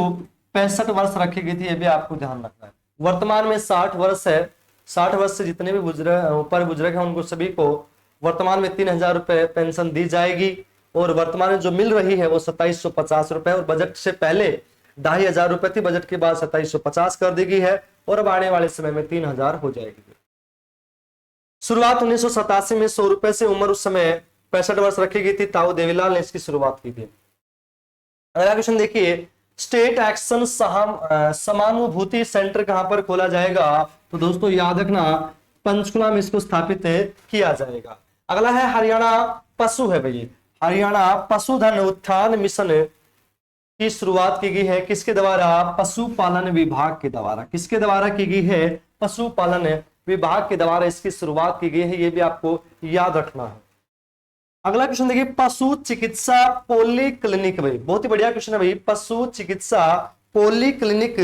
65 वर्ष रखी गई थी, ये भी आपको ध्यान रखना है। वर्तमान में 60 वर्ष है। 60 वर्ष से जितने भी ऊपर बुजुर्ग हैं उनको सभी को वर्तमान में 3000 रुपए पेंशन दी जाएगी। और वर्तमान में जो मिल रही है वो 2750 रुपए, और बजट से पहले 2500 रुपए थी, बजट के बाद 2750 कर दी गई है, और अब आने वाले समय में 3000 हो जाएगी। शुरुआत 1987 में 100 रुपए से, उम्र उस समय 65 वर्ष रखी गई थी, ताऊ देवीलाल ने इसकी शुरुआत की थी। अगला क्वेश्चन देखिए, स्टेट एक्शन समानुभूति सेंटर कहां पर खोला जाएगा, तो दोस्तों याद रखना पंचकुला में इसको स्थापित किया जाएगा। अगला है हरियाणा पशु है भाई, हरियाणा पशुधन उत्थान मिशन की शुरुआत की गई है किसके द्वारा, पशुपालन विभाग के द्वारा। किसके द्वारा की गई है, पशुपालन विभाग के द्वारा इसकी शुरुआत की गई है, ये भी आपको याद रखना है। अगला क्वेश्चन देखिए, पशु चिकित्सा पोली क्लिनिक भाई, बहुत ही बढ़िया क्वेश्चन है भाई। पशु चिकित्सा पोली क्लिनिक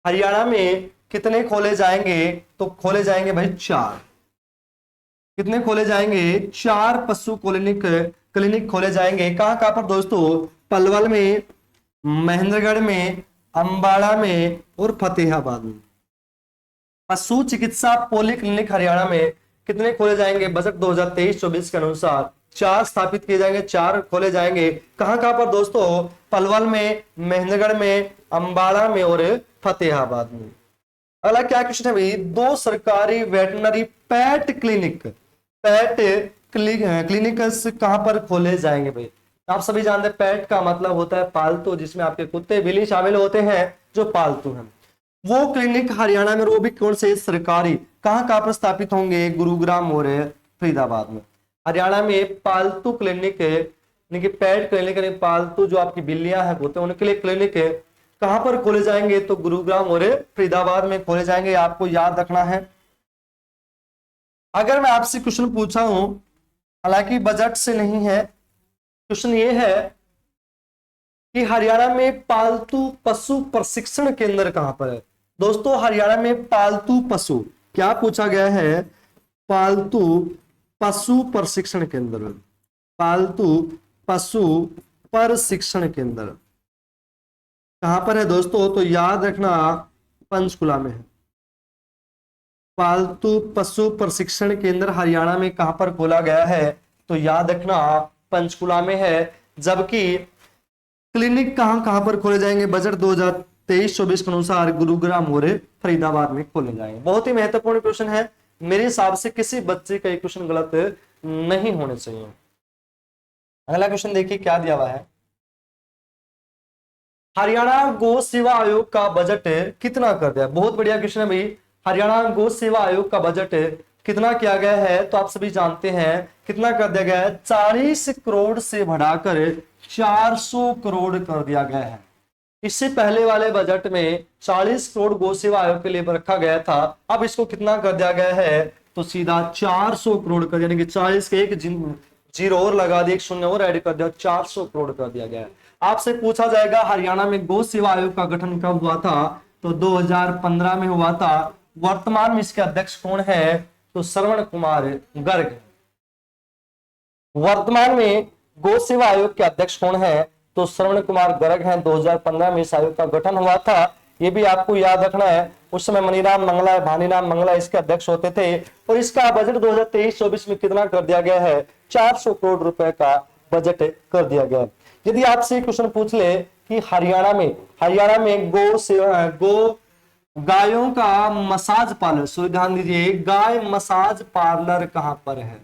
हरियाणा में कितने खोले जाएंगे, तो खोले जाएंगे भाई 4। कितने खोले जाएंगे, 4 पशु क्लिनिक खोले जाएंगे। कहां पर दोस्तों, पलवल में, महेंद्रगढ़ में, अंबाला में और फतेहाबाद में। पशु चिकित्सा पोली क्लिनिक हरियाणा में कितने खोले जाएंगे, बजट 2023-24 के अनुसार 4 स्थापित किए जाएंगे, 4 खोले जाएंगे। कहां पर दोस्तों, पलवल में, महेंद्रगढ़ में, अंबाला में और फतेहाबाद में। अगला क्या क्वेश्चन है भाई, 2 सरकारी वेटनरी पेट क्लिनिक्स कहां पर खोले जाएंगे भाई। आप सभी जानते हैं पेट का मतलब होता है पालतू, जिसमें आपके कुत्ते बिल्ली शामिल होते हैं जो पालतू हैं। वो क्लिनिक हरियाणा में, वो भी कौन से सरकारी, कहां पर स्थापित होंगे, गुरुग्राम और फरीदाबाद में। हरियाणा में पालतू क्लिनिक यानी पेट क्लिनिक यानी पालतू जो आपकी बिल्लियां हैं होते हैं उनके लिए क्लिनिक कहां पर खोले जाएंगे, तो गुरुग्राम और फरीदाबाद में खोले जाएंगे, आपको याद रखना है। अगर मैं आपसे क्वेश्चन पूछा हूं, हालांकि बजट से नहीं है, क्वेश्चन ये है कि हरियाणा में पालतू पशु प्रशिक्षण केंद्र कहां पर है। दोस्तों हरियाणा में पालतू पशु, क्या पूछा गया है, पालतू पशु प्रशिक्षण केंद्र, पालतू पशु प्रशिक्षण केंद्र कहां पर है दोस्तों? तो याद रखना पंचकुला में है। पालतू पशु प्रशिक्षण केंद्र हरियाणा में कहां पर खोला गया है? तो याद रखना पंचकुला में है। जबकि क्लिनिक कहां कहां पर खोले जाएंगे? बजट 2023-24 के अनुसार गुरुग्राम और फरीदाबाद में खोले जाएंगे। बहुत ही महत्वपूर्ण क्वेश्चन है, मेरे हिसाब से किसी बच्चे का ये क्वेश्चन गलत नहीं होने चाहिए। अगला क्वेश्चन देखिए क्या दिया हुआ है। हरियाणा गौ सेवा आयोग का बजट कितना कर दिया? बहुत बढ़िया क्वेश्चन है भाई। हरियाणा गौ सेवा आयोग का बजट कितना किया गया है? तो आप सभी जानते हैं कितना कर दिया गया है? 40 करोड़ से बढ़ाकर 400 करोड़ कर दिया गया है। इससे पहले वाले बजट में 40 करोड़ गौ सेवा आयोग के लिए रखा गया था, अब इसको कितना कर दिया गया है? तो सीधा 400 करोड़ कर, यानी कि 40 के एक जीरो और लगा दिया, एक शून्य और ऐड कर दिया, 400 करोड़ कर दिया गया है। आपसे पूछा जाएगा हरियाणा में गौ सेवा आयोग का गठन कब हुआ था? तो 2015 में हुआ था। वर्तमान में इसके अध्यक्ष कौन है? तो श्रवण कुमार गर्ग। वर्तमान में गौ सेवा आयोग के अध्यक्ष कौन है? तो श्रवण कुमार गर्ग हैं। 2015 में इस आयोग का गठन हुआ था, ये भी आपको याद रखना है। उस समय मनीराम मंगला, भानीराम मंगला इसके अध्यक्ष होते थे। और इसका बजट 2023-24 में कितना कर दिया गया है? 400 करोड़ रुपए का बजट कर दिया गया है। यदि आपसे क्वेश्चन पूछ ले कि हरियाणा में गो गायों का मसाज पार्लर, सो ध्यान दीजिए, गाय मसाज पार्लर कहां पर है?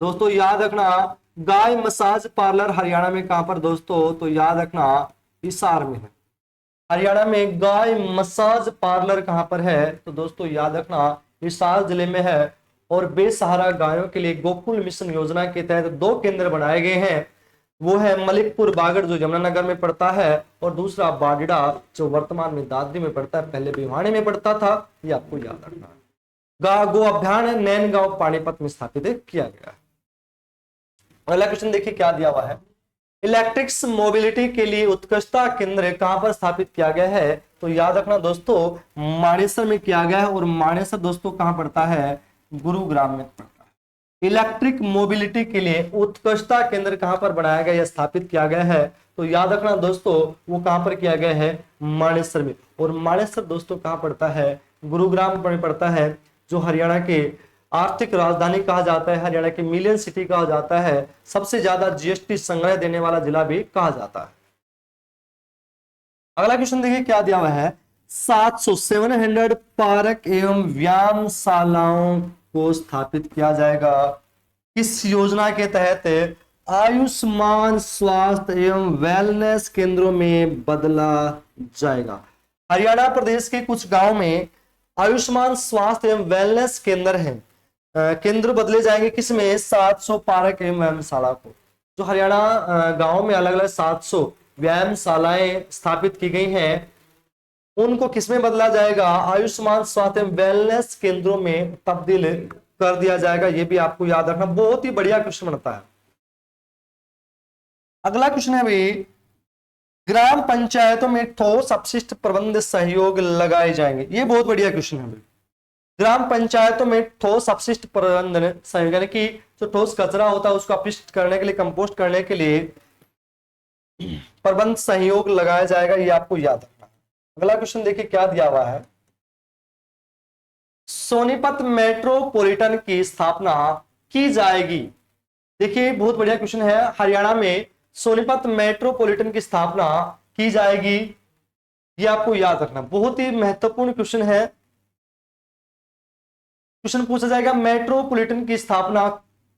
दोस्तों याद रखना, गाय मसाज पार्लर हरियाणा में कहां पर दोस्तों? तो याद रखना हिसार में है। हरियाणा में गाय मसाज पार्लर कहां पर है? तो दोस्तों याद रखना हिसार जिले में है। और बेसहारा गायों के लिए गोकुल मिशन योजना के तहत 2 केंद्र बनाए गए हैं। वो है मलिकपुर बागड़ जो यमुनानगर में पड़ता है, और दूसरा बाडिडा जो वर्तमान में दादरी में पड़ता है, पहले भिवानी में पड़ता था, ये आपको याद रखना है। गो अभ्यारण्य नैनगांव पानीपत में स्थापित किया गया है। अगला क्वेश्चन देखिए क्या दिया हुआ है। इलेक्ट्रिक्स मोबिलिटी के लिए उत्कृष्टता केंद्र कहां पर स्थापित किया गया है? तो याद रखना दोस्तों मानेसर में किया गया है। और मानेसर दोस्तों कहां पड़ता है? गुरुग्राम में पड़ता है। इलेक्ट्रिक मोबिलिटी के लिए उत्कृष्टता केंद्र कहां पर बनाया गया या स्थापित किया गया है? तो याद रखना दोस्तों वो कहां पर किया गया है? मानेसर में। और मानेसर दोस्तों कहां पड़ता है? गुरुग्राम में पड़ता है, जो हरियाणा के आर्थिक राजधानी कहा जाता है, हरियाणा की मिलियन सिटी कहा जाता है, सबसे ज्यादा जीएसटी संग्रह देने वाला जिला भी कहा जाता है। अगला क्वेश्चन देखिए क्या दिया हुआ है। 700 पार्क एवं व्यायामशालाओं को स्थापित किया जाएगा। इस योजना के तहत आयुष्मान स्वास्थ्य एवं वेलनेस केंद्रों में बदला जाएगा। हरियाणा प्रदेश के कुछ गांव में आयुष्मान स्वास्थ्य एवं वेलनेस केंद्र हैं। केंद्र बदले जाएंगे किसमें? 700 पार्क एवं व्यायामशाला को। जो हरियाणा गांव में अलग अलग 700 व्यायामशालाएं स्थापित की गई हैं, उनको किसमें बदला जाएगा? आयुष्मान स्वास्थ्य एवं वेलनेस केंद्रों में तब्दील कर दिया जाएगा। ये भी आपको याद रखना, बहुत ही बढ़िया क्वेश्चन बनता है। अगला क्वेश्चन है भाई, ग्राम पंचायतों में ठोस अपशिष्ट प्रबंध सहयोग लगाए जाएंगे। ये बहुत बढ़िया क्वेश्चन है भाई। ग्राम पंचायतों में ठोस अपशिष्ट प्रबंधन सहयोग, यानी कि जो ठोस कचरा होता है उसको अपशिष्ट करने के लिए, कंपोस्ट करने के लिए प्रबंध सहयोग लगाया जाएगा, ये आपको याद रखना है। अगला क्वेश्चन देखिए क्या दिया हुआ है। सोनीपत मेट्रोपॉलिटन की स्थापना की जाएगी। देखिए बहुत बढ़िया क्वेश्चन है। हरियाणा में सोनीपत मेट्रोपॉलिटन की स्थापना की जाएगी, ये आपको याद रखना, बहुत ही महत्वपूर्ण क्वेश्चन है। क्वेश्चन पूछा जाएगा मेट्रोपॉलिटन की स्थापना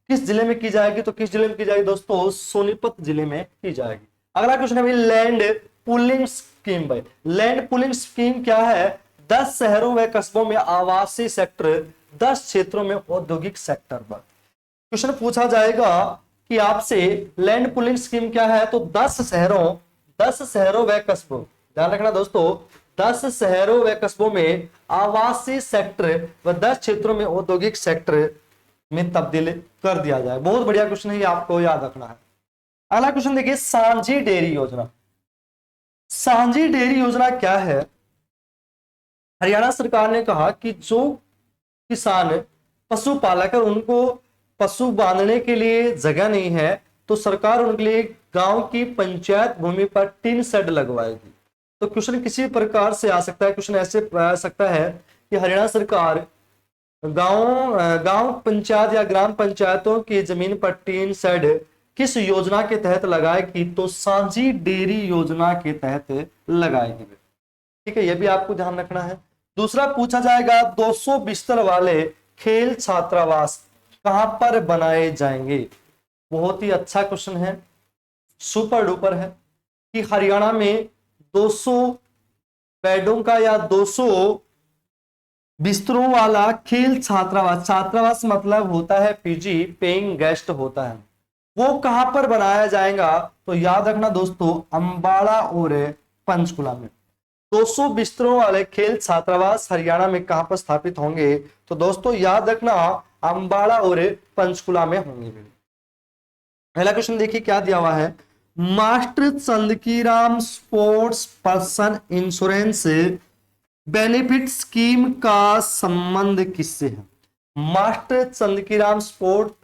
किस जिले में की जाएगी? तो किस जिले में की जाएगी दोस्तों? सोनीपत जिले में की जाएगी। अगला क्वेश्चन है भाई लैंड पूलिंग स्कीम। भाई लैंड पूलिंग स्कीम क्या है? 10 शहरों व कस्बों में आवासीय सेक्टर, 10 क्षेत्रों में औद्योगिक सेक्टर पर। क्वेश्चन पूछा जाएगा कि आपसे लैंड पूलिंग स्कीम क्या है? तो 10 शहरों व कस्बों, ध्यान रखना दोस्तों, 10 शहरों व कस्बों में आवासीय सेक्टर व 10 क्षेत्रों में औद्योगिक सेक्टर में तब्दील कर दिया जाए। बहुत बढ़िया क्वेश्चन है, ये आपको याद रखना है। अगला क्वेश्चन देखिए सांझी डेयरी योजना। सांझी डेयरी योजना क्या है? हरियाणा सरकार ने कहा कि जो किसान पशुपालक है उनको पशु बांधने के लिए जगह नहीं है तो सरकार उनके लिए गांव की पंचायत भूमि पर टीन शेड लगवाएगी। तो क्वेश्चन किसी प्रकार से आ सकता है, क्वेश्चन ऐसे आ सकता है कि हरियाणा सरकार गांव पंचायत या ग्राम पंचायतों की जमीन पर टीन शेड किस योजना के तहत लगाएगी? तो सांझी डेयरी योजना के तहत लगाएगी। ठीक है, यह भी आपको ध्यान रखना है। दूसरा पूछा जाएगा 200 बिस्तर वाले खेल छात्रावास कहां पर बनाए जाएंगे? बहुत ही अच्छा क्वेश्चन है, सुपर डुपर है कि हरियाणा में 200 बेडों का या 200 बिस्तरों वाला खेल छात्रावास, छात्रावास मतलब होता है पीजी, पेइंग गेस्ट होता है, वो कहां पर बनाया जाएगा? तो याद रखना दोस्तों, अंबाला और पंचकुला में। 200 बिस्तरों वाले खेल छात्रावास हरियाणा में कहां पर स्थापित होंगे? तो दोस्तों याद रखना, अंबाला और पंचकुला में होंगे। पहला क्वेश्चन देखिए क्या दिया हुआ है, Master Chandgiram sports person insurance benefit scheme का संबंध किससे है? Master Chandgiram sports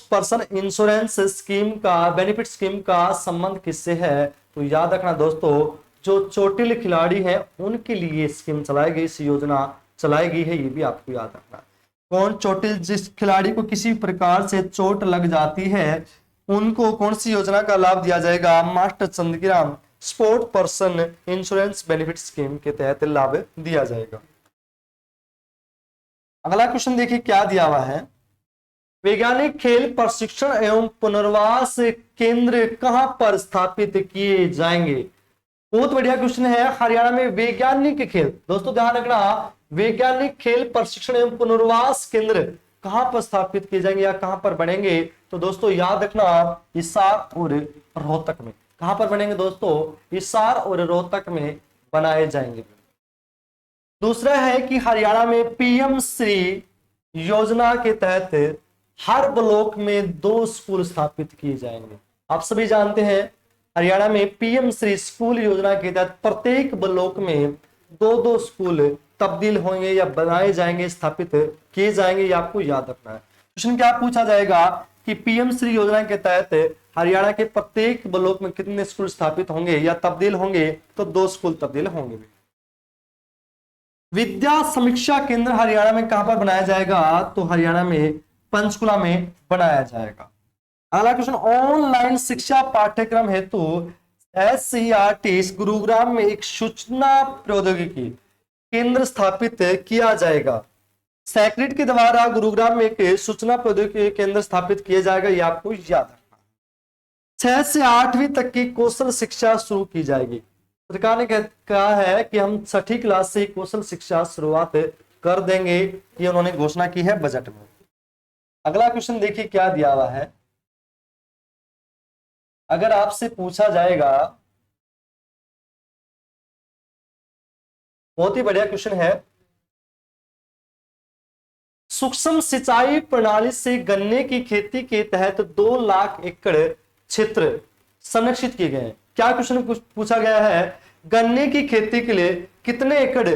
person insurance scheme का, बेनिफिट स्कीम का संबंध किससे है? तो याद रखना दोस्तों, जो चोटिल खिलाड़ी हैं उनके लिए स्कीम चलाई गई, इस योजना चलाई गई है, ये भी आपको याद रखना। कौन चोटिल? जिस खिलाड़ी को किसी प्रकार से चोट लग जाती है उनको कौन सी योजना का लाभ दिया जाएगा? Master Chandgiram sport person insurance benefit scheme के तहत लाभ दिया जाएगा। अगला क्वेश्चन देखिए क्या दिया हुआ है, वैज्ञानिक खेल प्रशिक्षण एवं पुनर्वास केंद्र कहां पर स्थापित किए जाएंगे? बहुत बढ़िया क्वेश्चन है। हरियाणा में वैज्ञानिक खेल, दोस्तों ध्यान रखना, वैज्ञानिक खेल प्रशिक्षण एवं पुनर्वास केंद्र कहां पर स्थापित किए जाएंगे या कहां पर बनेंगे? तो दोस्तों याद रखना, हिसार और रोहतक में। कहां पर बनेंगे दोस्तों? हिसार और रोहतक में बनाए जाएंगे। दूसरा है कि हरियाणा में पीएम श्री योजना के तहत हर ब्लॉक में 2 स्कूल स्थापित किए जाएंगे। आप सभी जानते हैं हरियाणा में पीएम श्री स्कूल योजना के तहत प्रत्येक ब्लॉक में 2-2 स्कूल तब्दील होंगे या बनाए जाएंगे, स्थापित किए जाएंगे, ये आपको याद रखना है। क्वेश्चन क्या पूछा जाएगा कि पीएम श्री योजना के तहत हरियाणा के प्रत्येक ब्लॉक में कितने स्कूल स्थापित होंगे या तब्दील होंगे? तो 2 स्कूल तब्दील होंगे। विद्या समीक्षा केंद्र हरियाणा में कहां पर बनाया जाएगा? तो हरियाणा में पंचकुला में बनाया जाएगा। अगला क्वेश्चन, ऑनलाइन शिक्षा पाठ्यक्रम हेतु SCERT गुरुग्राम में एक सूचना प्रौद्योगिकी केंद्र स्थापित किया जाएगा। सैक्रिड के द्वारा गुरुग्राम में एक सूचना प्रौद्योगिकी केंद्र स्थापित किया जाएगा, ये आपको याद रखना। 6 से 8वीं तक की कौशल शिक्षा शुरू की जाएगी। सरकार ने कहा है कि हम 6ठी क्लास से कौशल शिक्षा शुरुआत कर देंगे, ये उन्होंने घोषणा की है बजट में। अगला क्वेश्चन देखिए क्या दिया हुआ है, अगर आपसे पूछा जाएगा, बहुत ही बढ़िया क्वेश्चन है, सूक्ष्म सिंचाई प्रणाली से गन्ने की खेती के तहत 2 लाख एकड़ क्षेत्र संरक्षित किए गए हैं। क्या क्वेश्चन पूछा गया है, गन्ने की खेती के लिए कितने एकड़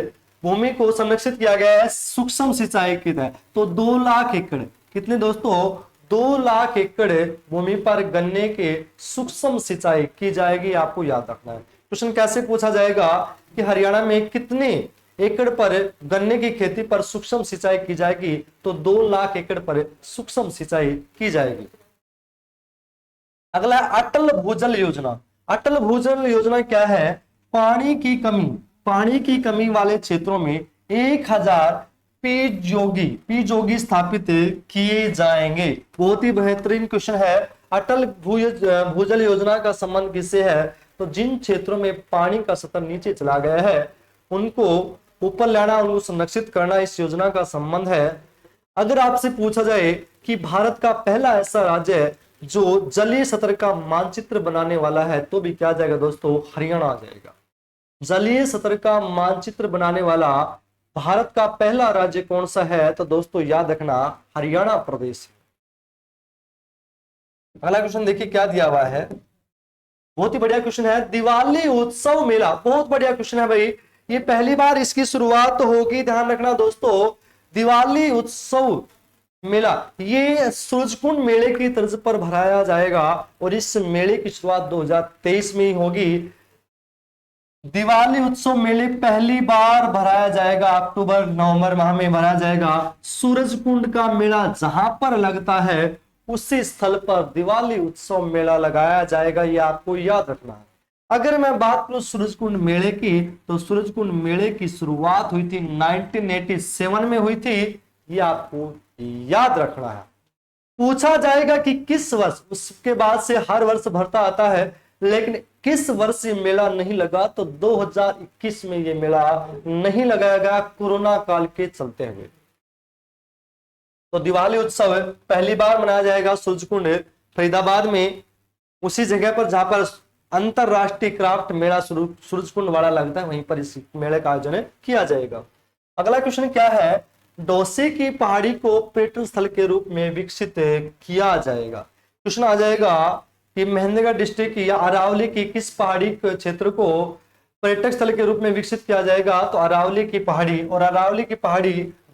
भूमि को संरक्षित किया गया है सूक्ष्म सिंचाई के तहत? तो 2 लाख एकड़। कितने दोस्तों? 2 लाख एकड़ भूमि पर गन्ने के सूक्ष्म सिंचाई की जाएगी, आपको याद रखना है। क्वेश्चन कैसे पूछा जाएगा कि हरियाणा में कितने एकड़ पर गन्ने की खेती पर सूक्ष्म सिंचाई की जाएगी? तो 2 लाख एकड़ पर सूक्ष्म सिंचाई की जाएगी। अगला अटल भूजल योजना। अटल भूजल योजना क्या है? पानी की कमी वाले क्षेत्रों में 1000 पीजोगी स्थापित किए जाएंगे। बहुत ही बेहतरीन क्वेश्चन है। अटल भूजल योजना का संबंध किससे है? तो जिन क्षेत्रों में पानी का स्तर नीचे चला गया है उनको ऊपर लाना, उनको संरक्षित करना, इस योजना का संबंध है। अगर आपसे पूछा जाए कि भारत का पहला ऐसा राज्य है जो जलीय सतह का मानचित्र बनाने वाला है, तो भी क्या जाएगा दोस्तों? हरियाणा आ जाएगा। जलीय सतह का मानचित्र बनाने वाला भारत का पहला राज्य कौन सा है? तो दोस्तों याद रखना, हरियाणा प्रदेश। अगला क्वेश्चन देखिए क्या दिया हुआ है, बहुत ही बढ़िया क्वेश्चन है। दिवाली उत्सव मेला, बहुत बढ़िया क्वेश्चन है भाई, ये पहली बार इसकी शुरुआत होगी, ध्यान रखना दोस्तों। दिवाली उत्सव मेला, ये सूरजकुंड मेले की तर्ज पर भराया जाएगा और इस मेले की शुरुआत 2023 में ही होगी। दिवाली उत्सव मेले पहली बार भराया जाएगा अक्टूबर नवंबर माह में भराया जाएगा। सूरजकुंड का मेला जहां पर लगता है उसी स्थल पर दिवाली उत्सव मेला लगाया जाएगा, ये आपको याद रखना है। अगर मैं बात करूं सूरजकुंड मेले की, तो सूरजकुंड मेले की शुरुआत हुई थी 1987 में हुई थी, ये आपको याद रखना है। पूछा जाएगा कि किस वर्ष, उसके बाद से हर वर्ष भरता आता है, लेकिन किस वर्ष ये मेला नहीं लगा, तो 2021 में ये मेला नहीं लगाया गया कोरोना काल के चलते हुए। तो दिवाली उत्सव पहली बार मनाया जाएगा सूरजकुंड फरीदाबाद में, उसी जगह पर जहां पर अंतरराष्ट्रीय क्राफ्ट मेला सूरजकुंड वाला लगता है, वहीं पर इस मेले का आयोजन किया जाएगा। अगला क्वेश्चन क्या है, डोसी की पहाड़ी को पर्यटन स्थल के रूप में विकसित किया जाएगा। क्वेश्चन आ जाएगा कि महेंद्रगढ़ डिस्ट्रिक्ट या अरावली की किस पहाड़ी क्षेत्र को पर्यटक स्थल के रूप में विकसित किया जाएगा, तो अरावली की पहाड़ी, और अरावली की पहाड़ी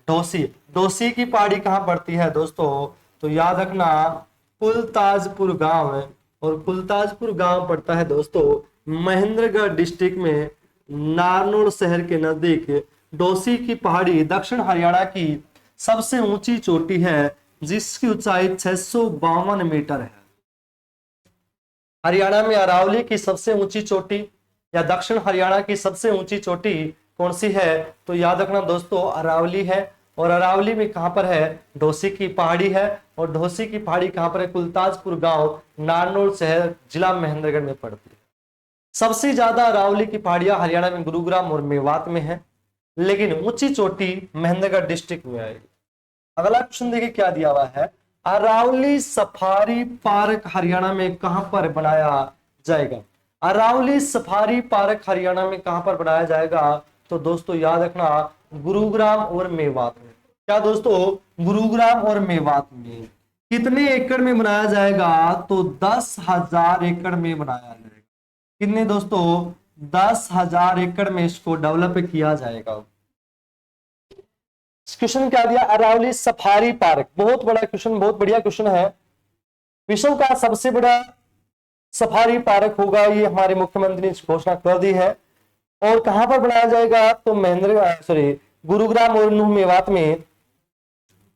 डोसी। डोसी की पहाड़ी कहां पड़ती है दोस्तों, तो याद रखना कुलताजपुर गांव है, और कुलताजपुर गांव पड़ता है दोस्तों महेंद्रगढ़ डिस्ट्रिक्ट में नारनौल शहर के नजदीक। डोसी की पहाड़ी दक्षिण हरियाणा की सबसे ऊंची चोटी है, जिसकी ऊंचाई 652 मीटर है। हरियाणा में अरावली की सबसे ऊंची चोटी या दक्षिण हरियाणा की सबसे ऊंची चोटी कौन सी है, तो याद रखना दोस्तों अरावली है, और अरावली में कहां पर है, डोसी की पहाड़ी है, और डोसी की पहाड़ी कहां पर है, कुलताजपुर गांव नारनौल शहर जिला महेंद्रगढ़ में पड़ती है। सबसे ज्यादा अरावली की पहाड़ियां हरियाणा में गुरुग्राम और मेवात में है, लेकिन ऊंची चोटी महेंद्रगढ़ डिस्ट्रिक्ट में आएगी। अगला क्वेश्चन देखिए क्या दिया हुआ है, अरावली सफारी पार्क हरियाणा में कहां पर बनाया जाएगा। अरावली सफारी पार्क हरियाणा में कहां पर बनाया जाएगा, तो दोस्तों याद रखना गुरुग्राम और मेवात में। क्या दोस्तों, गुरुग्राम और मेवात में। कितने एकड़ में बनाया जाएगा, तो 10,000 एकड़ में बनाया जाएगा। कितने दोस्तों, 10,000 एकड़ में इसको डेवलप किया जाएगा। क्वेश्चन क्या दिया, अरावली सफारी पार्क, बहुत बड़ा क्वेश्चन, बहुत बढ़िया क्वेश्चन है। विश्व का सबसे बड़ा सफारी पार्क होगा, ये हमारे मुख्यमंत्री ने घोषणा कर दी है। और कहां पर बनाया जाएगा, तो गुरुग्राम और नूह मेवात में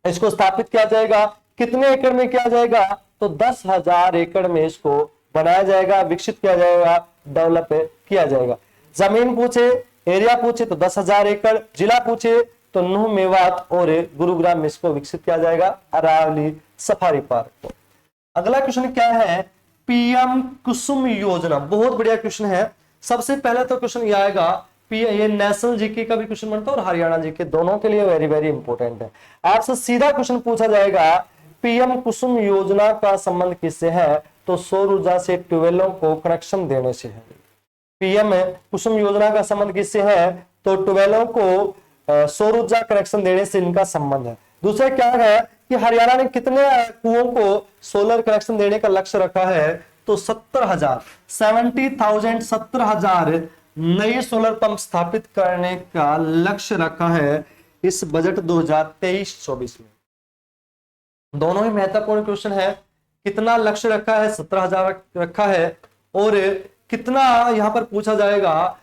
इसको स्थापित किया जाएगा। कितने एकड़ में किया जाएगा, तो 10,000 एकड़ में इसको बनाया जाएगा, विकसित किया जाएगा, डेवलप किया जाएगा। जमीन पूछे, एरिया पूछे तो 10,000 एकड़, जिला पूछे तो नूह मेवात और गुरुग्राम में इसको विकसित किया जाएगा अरावली सफारी पार्क को। अगला क्वेश्चन क्या है, पीएम कुसुम योजना, बहुत बढ़िया क्वेश्चन है। सबसे पहले तो क्वेश्चन ये आएगा, ये नेशनल जीके का भी क्वेश्चन बनता है और हरियाणा जीके दोनों के लिए वेरी वेरी इंपॉर्टेंट है। आपसे सीधा क्वेश्चन पूछा जाएगा, पीएम कुसुम योजना का संबंध किससे है, तो सौर ऊर्जा से ट्यूबवेलों को कनेक्शन देने से है। पीएम कुसुम योजना का संबंध किससे है, तो ट्यूबवेलों को सौर ऊर्जा कनेक्शन देने से इनका संबंध है। दूसरा क्या है कि हरियाणा ने कितने कुओं को सोलर कनेक्शन देने का लक्ष्य रखा है, तो 70,000 नए सोलर पंप स्थापित करने का लक्ष्य रखा है इस बजट 2023-24 में। दोनों ही महत्वपूर्ण क्वेश्चन है। कितना लक्ष्य रखा है, 17,000 रखा है, और कितना यहां पर पूछा जाएगा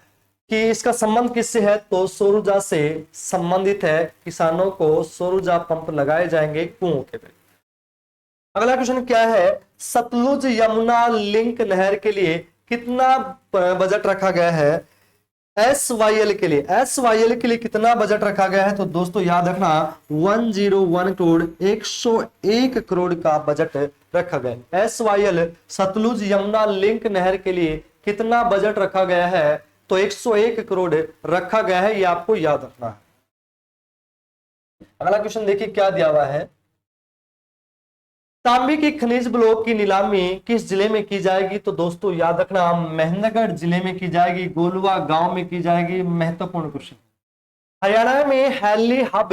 कि इसका संबंध किससे है, तो सौर ऊर्जा से संबंधित है। किसानों को सौर ऊर्जा पंप लगाए जाएंगे कुओं के पे। अगला क्वेश्चन क्या है, सतलुज यमुना लिंक नहर के लिए कितना बजट रखा गया है, SYL के लिए। SYL के लिए कितना बजट रखा गया है, तो दोस्तों याद रखना 101 करोड़ 101 करोड़ का बजट रखा गया है। SYL सतलुज यमुना लिंक नहर के लिए कितना बजट रखा गया है, तो 101 करोड़ रखा गया है, ये आपको याद रखना है। अगला क्वेश्चन देखिए क्या दिया हुआ है, तांबे की खनिज ब्लॉक की नीलामी किस जिले में की जाएगी, तो दोस्तों याद रखना महेंद्रगढ़ जिले में की जाएगी, गोलवा गांव में की जाएगी। महत्वपूर्ण क्वेश्चन। हरियाणा में हैली हब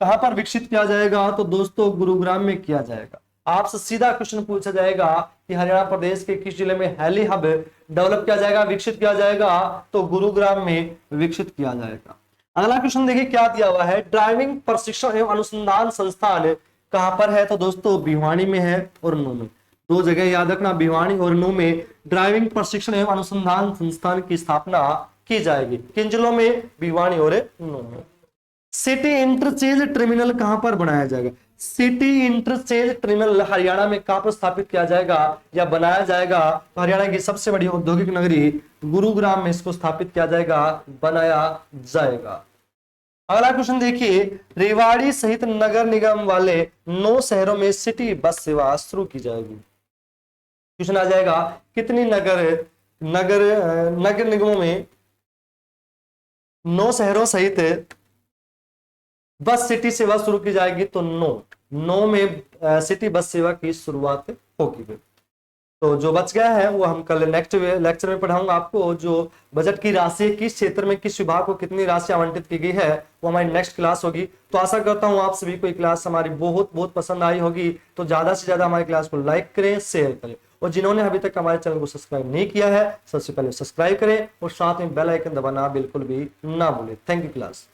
कहां पर विकसित किया जाएगा, तो दोस्तों गुरुग्राम में किया जाएगा। आपसे सीधा क्वेश्चन पूछा जाएगा कि हरियाणा प्रदेश के किस जिले में हैली हब डेवलप किया जाएगा, विकसित किया जाएगा, तो गुरुग्राम में विकसित किया जाएगा। अगला क्वेश्चन देखिए क्या दिया हुआ है, ड्राइविंग प्रशिक्षण एवं अनुसंधान संस्थान कहां पर है? तो दोस्तों भिवानी में है और नू में। दो जगह याद रखना, भिवानी और नू में ड्राइविंग प्रशिक्षण एवं अनुसंधान संस्थान की स्थापना की जाएगी। किन जिलों में? भिवानी और नू में। सिटी इंटरचेंज टर्मिनल कहां पर बनाया जाएगा? सिटी इंटरचेंज टर्मिनल हरियाणा में कहां पर स्थापित किया जाएगा या बनाया जाएगा? तो हरियाणा की सबसे बड़ी औद्योगिक नगरी गुरुग्राम में इसको स्थापित किया जाएगा, बनाया जाएगा। अगला क्वेश्चन देखिए, रेवाड़ी सहित नगर निगम वाले 9 शहरों में सिटी बस सेवा शुरू की जाएगी। क्वेश्चन आ जाएगा, कितनी नगर निगमों में 9 शहरों सहित बस सिटी सेवा शुरू की जाएगी? तो 9 में सिटी बस सेवा की शुरुआत होगी। तो जो बच गया है वो हम कल नेक्स्ट लेक्चर में पढ़ाऊंगा आपको। जो बजट की राशि किस क्षेत्र में किस विभाग को कितनी राशि आवंटित की गई है वो हमारी नेक्स्ट क्लास होगी। तो आशा करता हूं आप सभी को ये क्लास हमारी बहुत बहुत पसंद आई होगी। तो ज्यादा से ज्यादा हमारी क्लास को लाइक करें, शेयर करें, और जिन्होंने अभी तक हमारे चैनल को सब्सक्राइब नहीं किया है सबसे पहले सब्सक्राइब करें और साथ में बेल आइकन दबाना बिल्कुल भी ना भूलें। Thank you class.